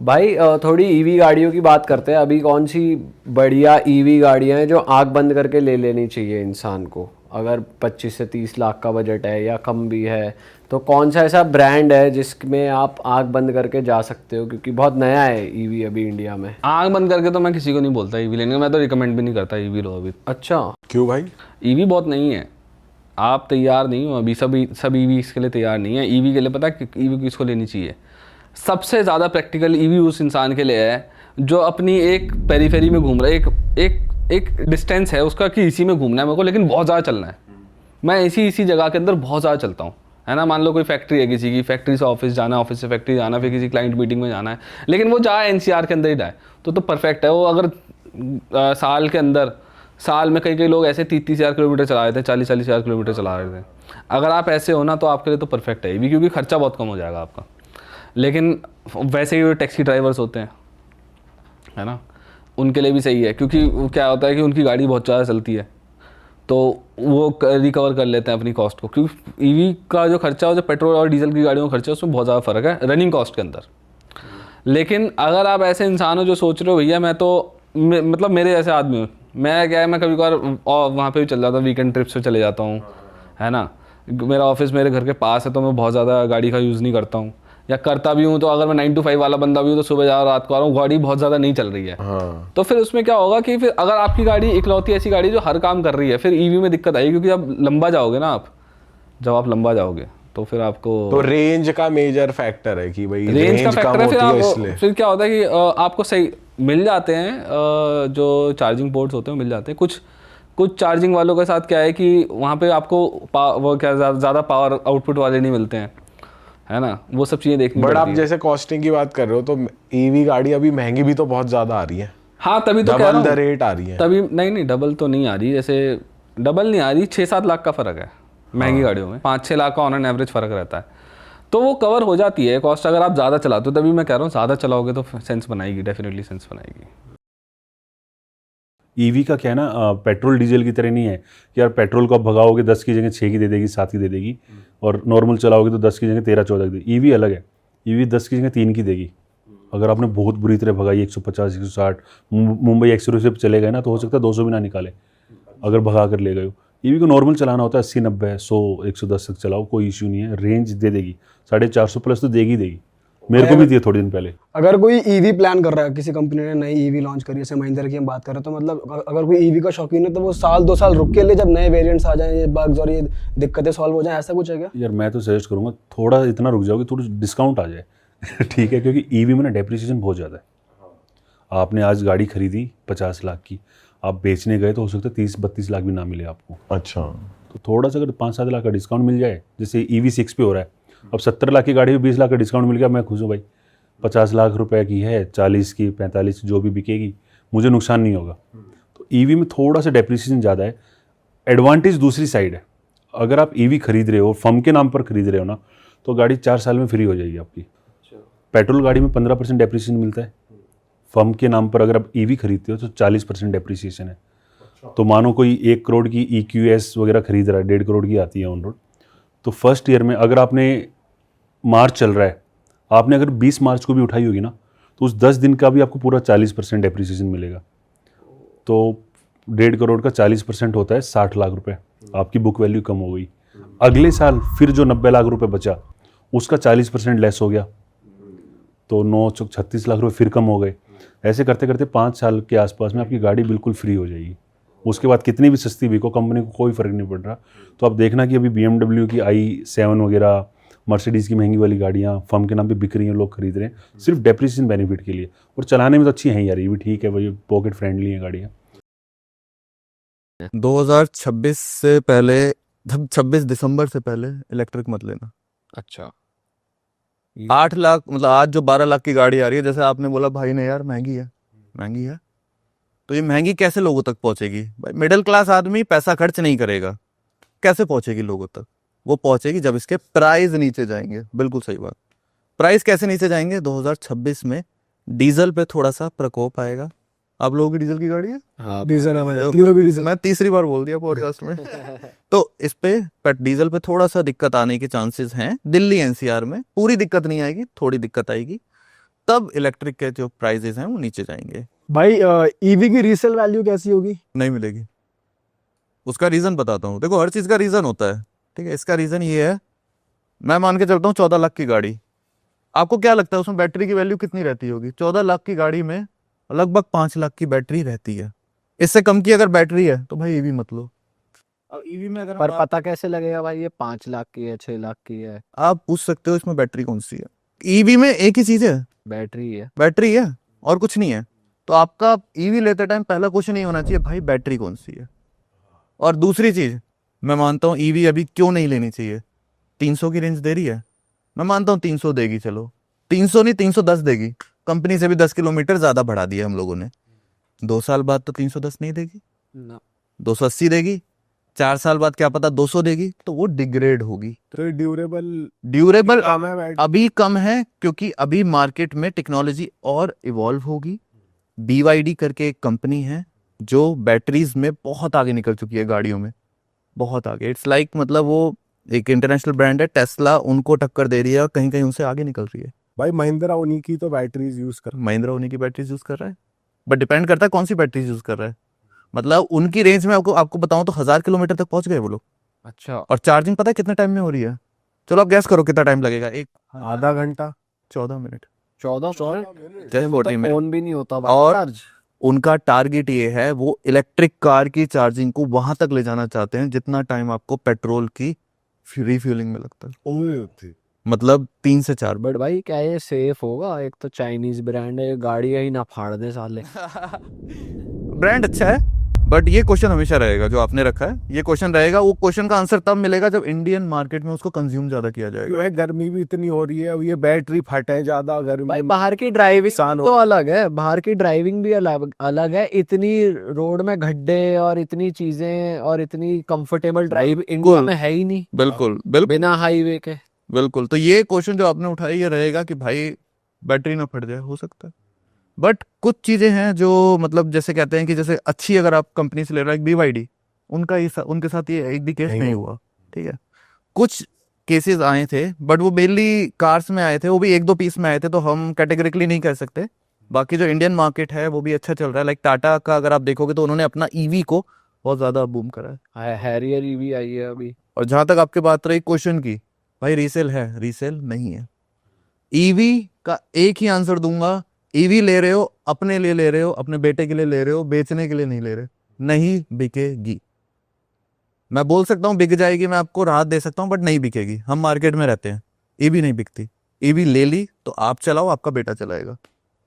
भाई थोड़ी ईवी गाड़ियों की बात करते हैं। अभी कौन सी बढ़िया ईवी गाड़ियां हैं जो आंख बंद करके ले लेनी चाहिए इंसान को, अगर 25 से 30 लाख का बजट है या कम भी है, तो कौन सा ऐसा ब्रांड है जिसमें आप आंख बंद करके जा सकते हो, क्योंकि बहुत नया है ईवी अभी इंडिया में। आंख बंद करके तो मैं किसी को नहीं बोलता ईवी लेने का, मैं तो रिकमेंड भी नहीं करता ईवी लो अभी। अच्छा, क्यों भाई? ईवी बहुत नहीं है, आप तैयार नहीं हो अभी। सब ईवी इसके लिए तैयार नहीं है। ईवी के लिए पता है ईवी किसको लेनी चाहिए? सबसे ज़्यादा प्रैक्टिकल ईवी उस इंसान के लिए है जो अपनी एक पेरीफेरी में घूम रहा है, एक डिस्टेंस है उसका कि इसी में घूमना है मेरे को, लेकिन बहुत ज़्यादा चलना है। मैं इसी जगह के अंदर बहुत ज़्यादा चलता हूँ, है ना। मान लो कोई फैक्ट्री है किसी की, फैक्ट्री से ऑफिस जाना है, ऑफिस से फैक्ट्री जाना है, फिर किसी क्लाइंट मीटिंग में जाना है, लेकिन वो जाए एनसीआर के अंदर ही जाए तो परफेक्ट है वो। अगर साल के अंदर, साल में कई लोग ऐसे 30,000 किलोमीटर चला रहे थे, 40,000 किलोमीटर चला रहे थे। अगर आप ऐसे हो ना तो आपके लिए तो परफेक्ट है ईवी, क्योंकि खर्चा बहुत कम हो जाएगा आपका। लेकिन वैसे ही टैक्सी ड्राइवर्स होते हैं, है ना, उनके लिए भी सही है, क्योंकि क्या होता है कि उनकी गाड़ी बहुत ज़्यादा चलती है तो वो रिकवर कर लेते हैं अपनी कॉस्ट को। क्योंकि ईवी का जो खर्चा है, जो पेट्रोल और डीजल की गाड़ियों का खर्चा है, उसमें बहुत ज़्यादा फ़र्क है रनिंग कॉस्ट के अंदर। लेकिन अगर आप ऐसे इंसान हो जो सोच रहे हो भैया मैं तो मतलब मेरे जैसे आदमी हूँ, मैं क्या है, मैं कभी कभार वहाँ पे भी चल जाता हूँ, वीकेंड ट्रिप्स पे चले जाता हूँ, है ना। मेरा ऑफिस मेरे घर के पास है तो मैं बहुत ज़्यादा गाड़ी का यूज़ नहीं करता हूँ, या करता भी हूँ तो अगर मैं 9 to 5 वाला बंदा भी हूँ तो सुबह जा रात को आ रहा हूँ, गाड़ी बहुत ज़्यादा नहीं चल रही है। हाँ। तो फिर उसमें क्या होगा कि फिर अगर आपकी गाड़ी इकलौती ऐसी गाड़ी जो हर काम कर रही है, फिर ईवी में दिक्कत आएगी, क्योंकि जब लंबा जाओगे ना आप, जब आप लंबा जाओगे तो फिर आपको तो रेंज का मेजर फैक्टर है कि भाई रेंज का कम फैक्टर है। होती है फिर क्या होता है कि आपको सही मिल जाते हैं, जो चार्जिंग पोर्ट्स होते हैं मिल जाते हैं। कुछ चार्जिंग वालों के साथ क्या है कि वहाँ पे आपको वो क्या ज़्यादा पावर आउटपुट वाले नहीं मिलते हैं, है ना। वो सब चीज़ें देखनी बट पड़ती आप है। जैसे कॉस्टिंग की बात कर रहे हो तो ईवी गाड़ी अभी महंगी भी तो बहुत ज्यादा आ रही है। हाँ तभी तो कह रहा डबल द हूँ, रेट आ रही है। तभी नहीं डबल तो नहीं आ रही, जैसे डबल नहीं आ रही, 6-7 लाख का फ़र्क है महंगी गाड़ियों में, 5-6 लाख का ऑन एन एवरेज फ़र्क रहता है। तो वो कवर हो जाती है कॉस्ट अगर आप ज़्यादा चलाते हो। तभी मैं कह रहा हूँ ज़्यादा चलाओगे तो सेंस बनाएगी, डेफिनेटली सेंस बनाएगी। ईवी का क्या है ना, पेट्रोल डीजल की तरह नहीं है कि यार पेट्रोल को आप भगाओगे 10 की जगह 6 की दे देगी, 7 की दे देगी, और नॉर्मल चलाओगे तो 10 की जगह 13-14 की देगी। ईवी अलग है, ईवी 10 की जगह 3 की देगी। अगर आपने बहुत बुरी तरह भगाई 150 160 मुंबई एक्सप्रेस पे चले गए ना, तो हो सकता है 200 भी ना निकाले अगर भगा कर ले गए हो। ईवी को नॉर्मल चलाना होता है 80-90 100 110 तक चलाओ, कोई इश्यू नहीं है। रेंज दे देगी 450 प्लस तो देगी। मेरे को भी दिया थोड़े दिन पहले। अगर कोई ईवी प्लान कर रहा है, किसी कंपनी ने नई ईवी लॉन्च करी है, जैसे महिंद्रा की हम बात कर रहे हैं, तो मतलब अगर कोई ईवी का शौकीन है तो वो साल 2 साल रुक के लिए, जब नए वेरिएंट्स आ जाएं, ये बग्स और ये दिक्कतें सॉल्व हो जाएं, ऐसा कुछ है क्या? यार मैं तो सजेस्ट करूँगा थोड़ा इतना रुक जाओगे, थोड़ा डिस्काउंट आ जाए ठीक है, क्योंकि ईवी में ना डेप्रिसिएशन बहुत ज़्यादा है। आपने आज गाड़ी खरीदी 50 लाख की, आप बेचने गए तो हो सकता है 30-32 लाख भी ना मिले आपको। अच्छा। तो थोड़ा सा अगर 5-7 लाख का डिस्काउंट मिल जाए, जैसे EV6 पे हो रहा है, अब 70 लाख की गाड़ी में 20 लाख का डिस्काउंट मिल गया, मैं खुश हूँ भाई। 50 लाख रुपए की है, 40 की 45 जो भी बिकेगी, मुझे नुकसान नहीं होगा। तो ईवी में थोड़ा सा डेप्रिसिएशन ज़्यादा है। एडवांटेज दूसरी साइड है, अगर आप ईवी खरीद रहे हो, फर्म के नाम पर खरीद रहे हो ना, तो गाड़ी 4 साल में फ्री हो जाएगी आपकी। पेट्रोल गाड़ी में 15% डेप्रिसिएशन मिलता है, फर्म के नाम पर अगर आप ईवी खरीदते हो तो 40% डेप्रिसिएशन है। तो मानो कोई 1 करोड़ की EQS वगैरह खरीद रहा है, 1.5 करोड़ की आती है ऑन रोड, तो फर्स्ट ईयर में अगर आपने, मार्च चल रहा है, आपने अगर 20 मार्च को भी उठाई होगी ना, तो उस 10 दिन का भी आपको पूरा 40% डेप्रिसिएशन मिलेगा। तो 1.5 करोड़ का 40% होता है 60 लाख रुपए, आपकी बुक वैल्यू कम हो गई। अगले साल फिर जो 90 लाख रुपए बचा, उसका 40% लेस हो गया, तो 36 लाख रुपए फिर कम हो गए। ऐसे करते करते 5 साल के आसपास में आपकी गाड़ी बिल्कुल फ्री हो जाएगी। उसके बाद कितनी भी सस्ती बिको, कंपनी को कोई फ़र्क नहीं पड़ रहा। तो आप देखना कि अभी BMW की i7 वगैरह, मर्सिडीज़ की महंगी वाली गाड़ियाँ फर्म के नाम पे बिक रही हैं, लोग खरीद रहे हैं सिर्फ डेप्रिसिएशन बेनिफिट के लिए, और चलाने में तो अच्छी हैं यार, ये भी ठीक है भाई, पॉकेट फ्रेंडली हैं गाड़ियाँ। 2026 से पहले, 26 दिसंबर से पहले इलेक्ट्रिक मत लेना। अच्छा 8 लाख मतलब आज जो 12 लाख की गाड़ी आ रही है, जैसे आपने बोला भाई ने यार महंगी है, तो ये महंगी कैसे लोगों तक पहुंचेगी? भाई मिडिल क्लास आदमी पैसा खर्च नहीं करेगा, कैसे पहुंचेगी लोगों तक? वो पहुंचेगी जब इसके प्राइस नीचे जाएंगे। बिल्कुल सही बात। प्राइस कैसे नीचे जाएंगे? 2026 में डीजल पे थोड़ा सा प्रकोप आएगा। आप लोगों की डीजल की गाड़ी है? हाँ डीजल है, मैं तीसरी बार बोल दिया पॉडकास्ट में तो इस पे डीजल पे थोड़ा सा दिक्कत आने के चांसेस हैं। दिल्ली NCR में पूरी दिक्कत नहीं आएगी, थोड़ी दिक्कत आएगी। तब इलेक्ट्रिक के जो प्राइजेस हैं वो नीचे जाएंगे। भाई ईवी की रीसेल वैल्यू कैसी होगी? नहीं मिलेगी। उसका रीज़न बताता हूँ। देखो हर चीज़ का रीज़न होता है, ठीक है। इसका रीज़न ये है, मैं मान के चलता हूँ 14 लाख की गाड़ी, आपको क्या लगता है उसमें बैटरी की वैल्यू कितनी रहती होगी? 14 लाख की गाड़ी में लगभग 5 लाख की बैटरी रहती है। इससे कम की अगर बैटरी है तो भाई ईवी मत लो। अब ईवी में अगर पर पता कैसे लगेगा भाई ये 5 लाख की है 6 लाख की है? आप पूछ सकते हो इसमें बैटरी कौन सी है। ईवी में एक ही चीज़ है, बैटरी है। बैटरी है और कुछ नहीं है। तो आपका ईवी लेते टाइम पहला क्वेश्चन ये होना चाहिए, भाई बैटरी कौन सी है। और दूसरी चीज़, मैं मानता हूँ ईवी अभी क्यों नहीं लेनी चाहिए, 300 की रेंज दे रही है, मैं मानता हूँ 300 देगी, चलो 300 नहीं 310 देगी, कंपनी से भी 10 किलोमीटर ज़्यादा बढ़ा दिया हम लोगों ने। 2 साल बाद तो 310 नहीं देगी, ना 280 देगी। 4 साल बाद क्या पता 200 देगी, तो वो डिग्रेड होगी। तो ड्यूरेबल ड्यूरेबल कम है बैटरी। अभी कम है क्योंकि अभी मार्केट में टेक्नोलॉजी और इवॉल्व होगी। BYD करके एक कंपनी है जो बैटरीज में बहुत आगे निकल चुकी है, गाड़ियों में बहुत आगे। इट्स लाइक मतलब वो एक इंटरनेशनल ब्रांड है, टेस्ला उनको टक्कर दे रही है और कहीं कहीं उनसे आगे निकल रही है। भाई महिंद्रा उन्हीं की तो बैटरीज यूज कर। महिंद्रा उन्हीं की बैटरीज यूज कर रहा है, बट डिपेंड करता है कौन सी बैटरीज यूज कर रहा है। मतलब उनकी रेंज में आपको बताऊं तो 1000 किलोमीटर तक पहुंच गए वो लोग। अच्छा। और चार्जिंग पता है कितने टाइम में हो रही है? चलो आप गैस करो कितना टाइम लगेगा। एक आधा घंटा 14 मिनट 14 जैसे वोटिंग में। फोन भी नहीं होता और चार्ज। उनका टारगेट ये है, वो इलेक्ट्रिक कार की चार्जिंग को वहां तक ले जाना चाहते हैं जितना टाइम आपको पेट्रोल की रिफ्यूलिंग में लगता है, मतलब 3 से 4 बट भाई क्या ये सेफ होगा? एक तो चाइनीज ब्रांड है, गाड़ी ही ना फाड़ दे साले। ब्रांड अच्छा है, बट ये क्वेश्चन हमेशा रहेगा जो आपने रखा है, ये क्वेश्चन रहेगा। वो क्वेश्चन का आंसर तब मिलेगा जब इंडियन मार्केट में उसको कंज्यूम ज्यादा किया जाएगा। भाई गर्मी भी इतनी हो रही है, अब ये बैटरी फटे ज्यादा गर्मी भाई बाहर की ड्राइविंग नुकसान तो अलग है, बाहर की ड्राइविंग भी अलग है। इतनी रोड में गड्ढे और इतनी चीजें और इतनी कंफर्टेबल ड्राइव इंडिया में है ही नहीं, बिल्कुल बिल्कुल बिना हाईवे के। बिल्कुल। तो ये क्वेश्चन जो आपने उठाई ये रहेगा कि भाई बैटरी ना फट जाए, हो सकता है। बट कुछ चीजें हैं जो मतलब जैसे कहते हैं कि जैसे अच्छी अगर आप कंपनी से ले रहे हो, एक BYD, उनके साथ ये एक भी केस नहीं हुआ, ठीक है। कुछ केसेस आए थे बट वो मेनली कार्स में आए थे, वो भी 1-2 पीस में आए थे, तो हम कैटेगरिकली नहीं कह सकते। बाकी जो इंडियन मार्केट है वो भी अच्छा चल रहा है। लाइक टाटा का अगर आप देखोगे तो उन्होंने अपना ईवी को बहुत ज्यादा बूम करा है। हैरियर ईवी आई है अभी। और जहां तक आपके बात रही क्वेश्चन की, भाई रीसेल है, रीसेल नहीं है। ईवी का एक ही आंसर दूंगा, ईवी ले रहे हो अपने लिए ले रहे हो, अपने बेटे के लिए ले रहे हो, बेचने के लिए नहीं ले रहे, नहीं बिकेगी। मैं बोल सकता हूँ बिक जाएगी, मैं आपको राहत दे सकता हूँ, बट नहीं बिकेगी। हम मार्केट में रहते हैं, ईवी नहीं बिकती। ईवी ले ली तो आप चलाओ, आपका बेटा चलाएगा,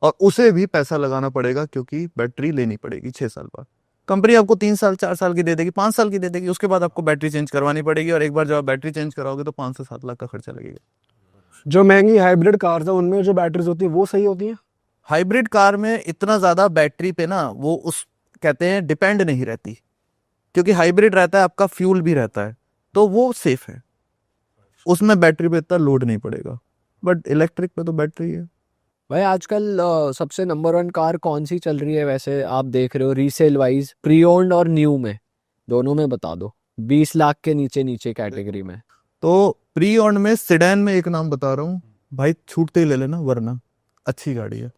और उसे भी पैसा लगाना पड़ेगा क्योंकि बैटरी लेनी पड़ेगी 6 साल बाद। कंपनी आपको 3 साल 4 साल की दे देगी, 5 साल की दे देगी, उसके बाद आपको बैटरी चेंज करवानी पड़ेगी। और एक बार जब आप बैटरी चेंज कराओगे तो 5 से 7 लाख का खर्चा लगेगा। जो महंगी हाइब्रिड कार्स है उनमें जो बैटरीज होती है वो सही होती है? हाइब्रिड कार में इतना ज्यादा बैटरी पे ना वो उस कहते हैं डिपेंड नहीं रहती, क्योंकि हाइब्रिड रहता है आपका फ्यूल भी रहता है, तो वो सेफ है, उसमें बैटरी पे इतना लोड नहीं पड़ेगा। बट इलेक्ट्रिक पे तो बैटरी है। भाई आजकल सबसे नंबर 1 कार कौन सी चल रही है वैसे आप देख रहे हो रीसेल वाइज, प्री ओन्ड और न्यू में, दोनों में बता दो, 20 लाख के नीचे नीचे कैटेगरी में। तो प्री ऑन में सिडैन में एक नाम बता रहा हूँ भाई, छूटते ही ले लेना, वरना अच्छी गाड़ी है।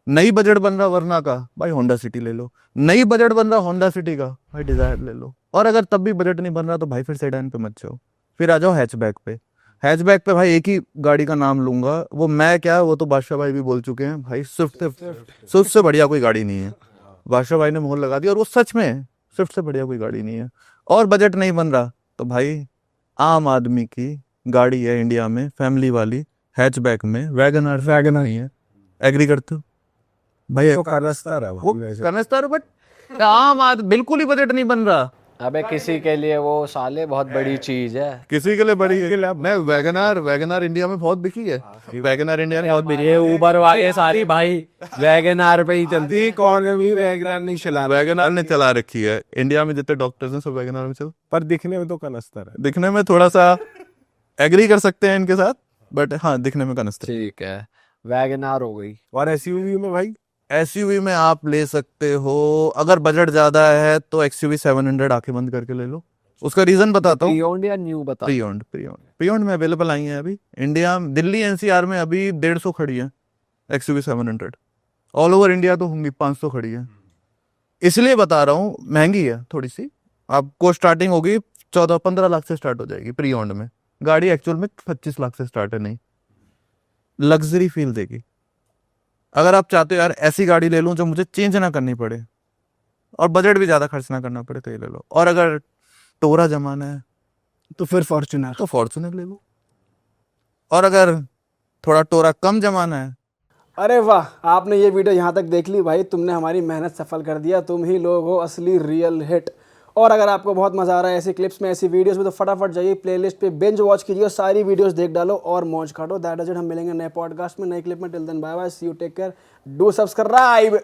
नई बजट बन रहा वरना का, भाई होंडा सिटी ले लो। नई बजट बन रहा होंडा सिटी का, भाई डिजायर ले लो। और अगर तब भी बजट नहीं बन रहा तो भाई फिर सेडान पे मत जाओ, फिर आ जाओ हैचबैक पे। हैचबैक पे भाई एक ही गाड़ी का नाम लूंगा, वो मैं क्या, वो तो बादशाह भाई भी बोल चुके हैं भाई, स्विफ्ट से बढ़िया कोई गाड़ी नहीं है। बादशाह भाई ने मोहर लगा दी, और वो सच में स्विफ्ट से बढ़िया कोई गाड़ी नहीं है। और बजट नहीं बन रहा तो भाई आम आदमी की गाड़ी है इंडिया में, फैमिली वाली, हैचबैक में वैगनर नहीं है। एग्री करते हो भाई? तो कर्नेस्टर है वो वैसे। कर्नेस्टर, बट आम आदमी बिल्कुल ही बजट नहीं बन रहा। अबे किसी के लिए वो साले बहुत बड़ी चीज है। किसी के लिए बड़ी है। मैं वैगनर इंडिया में बहुत बिकी है, वैगनर इंडिया में बहुत बिकी है। ऊबर वाले सारी भाई वैगनआर पे ही चलती। दी कौन भी वैगनर नहीं चला, वैगनर ने चला रखी है। इंडिया में जितने डॉक्टर्स हैं सब वैगनर में चल। पर दिखने में तो कर्नेस्टर है। दिखने में थोड़ा सा एग्री कर सकते हैं इनके साथ, बट हाँ दिखने में कर्नेस्टर। ठीक है, वैगनआर हो गई। और एसयूवी में भाई एसयूवी में आप ले सकते हो, अगर बजट ज्यादा है तो XUV 700 आंखें बंद करके ले लो। उसका रीजन बताता हूँ। प्री ओन्ड या न्यू बता। प्री ओन्ड में अवेलेबल आई है अभी इंडिया, दिल्ली NCR में अभी 150 खड़ी है। XUV 700 ऑल ओवर इंडिया तो होंगी 500 खड़ी है। इसलिए बता रहा हूँ महंगी है थोड़ी सी, आपको स्टार्टिंग होगी 14-15 लाख से स्टार्ट हो जाएगी प्री ऑन्ड में, गाड़ी एक्चुअल में 25 लाख से स्टार्ट है। नहीं, लग्जरी फील देगी। अगर आप चाहते हो यार ऐसी गाड़ी ले लूं जो मुझे चेंज ना करनी पड़े और बजट भी ज़्यादा खर्च ना करना पड़े तो ये ले लो। और अगर टोरा जमाना है तो फिर फॉर्च्यूनर। तो फॉर्च्यूनर ले लो। और अगर थोड़ा टोरा कम जमाना है, अरे वाह, आपने ये वीडियो यहाँ तक देख ली भाई, तुमने हमारी मेहनत सफल कर दिया, तुम ही लोग हो असली रियल हिट। और अगर आपको बहुत मजा आ रहा है ऐसी क्लिप्स में, ऐसी वीडियोस में, तो फटाफट जाइए प्लेलिस्ट पे बिंज वॉच कीजिए और सारी वीडियोस देख डालो और मौज काटो। That is it. हम मिलेंगे नए पॉडकास्ट में, नए क्लिप में। Till then bye bye, see you, take care, do subscribe.